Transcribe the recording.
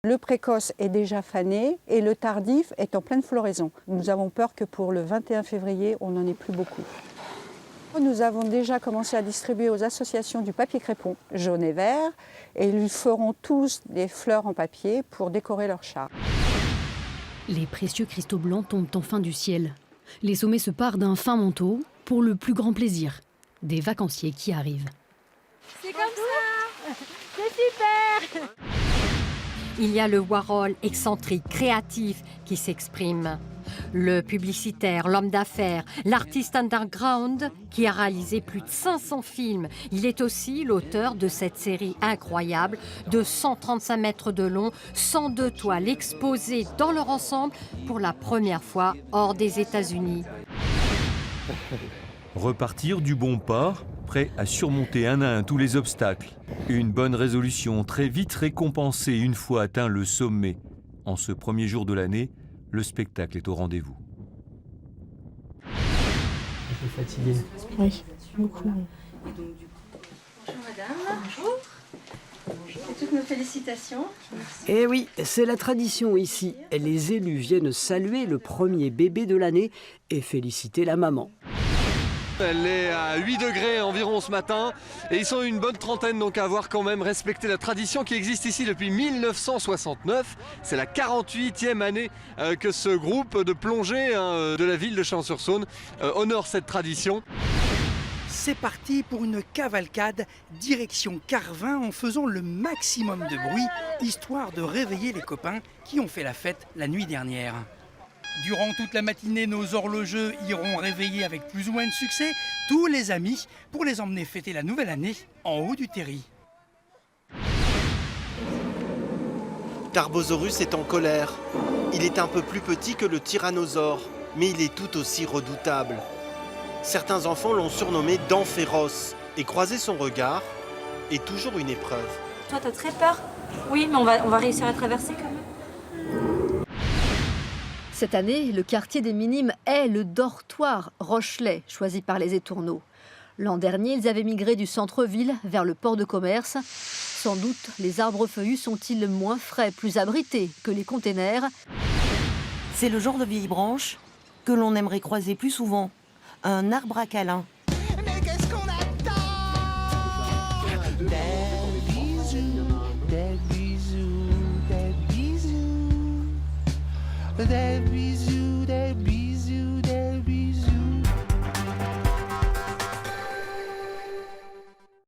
Le précoce est déjà fané et le tardif est en pleine floraison. Nous avons peur que pour le 21 février, on n'en ait plus beaucoup. Nous avons déjà commencé à distribuer aux associations du papier crépon jaune et vert et ils feront tous des fleurs en papier pour décorer leurs chars. Les précieux cristaux blancs tombent enfin du ciel. Les sommets se parent d'un fin manteau pour le plus grand plaisir des vacanciers qui arrivent. C'est comme ça. C'est super. Il y a le Warhol excentrique, créatif qui s'exprime. Le publicitaire, l'homme d'affaires, l'artiste underground qui a réalisé plus de 500 films. Il est aussi l'auteur de cette série incroyable de 135 mètres de long, 102 toiles exposées dans leur ensemble pour la première fois hors des États-Unis. Repartir du bon pas, prêt à surmonter un à un tous les obstacles. Une bonne résolution très vite récompensée une fois atteint le sommet. En ce premier jour de l'année, le spectacle est au rendez-vous. Un peu fatigué. Oui, beaucoup. Et donc du coup, bonjour madame. Bonjour. Et toutes nos félicitations. Merci. Eh oui, c'est la tradition ici. Les élus viennent saluer le premier bébé de l'année et féliciter la maman. Elle est à 8 degrés environ ce matin et ils sont une bonne trentaine donc à avoir quand même respecté la tradition qui existe ici depuis 1969. C'est la 48e année que ce groupe de plongée de la ville de Chalon-sur-Saône honore cette tradition. C'est parti pour une cavalcade direction Carvin en faisant le maximum de bruit, histoire de réveiller les copains qui ont fait la fête la nuit dernière. Durant toute la matinée, nos horlogeux iront réveiller avec plus ou moins de succès tous les amis pour les emmener fêter la nouvelle année en haut du terri. Tarbosaurus est en colère. Il est un peu plus petit que le tyrannosaure, mais il est tout aussi redoutable. Certains enfants l'ont surnommé Dent féroce et croiser son regard est toujours une épreuve. Toi, t'as très peur? Oui, mais on va réussir à traverser quand même. Cette année, le quartier des Minimes est le dortoir Rochelet, choisi par les étourneaux. L'an dernier, ils avaient migré du centre-ville vers le port de commerce. Sans doute, les arbres feuillus sont-ils moins frais, plus abrités que les containers. C'est le genre de vieille branche que l'on aimerait croiser plus souvent. Un arbre à câlin. Mais qu'est-ce qu'on attend? Des bisous, des bisous, des bisous, des bisous.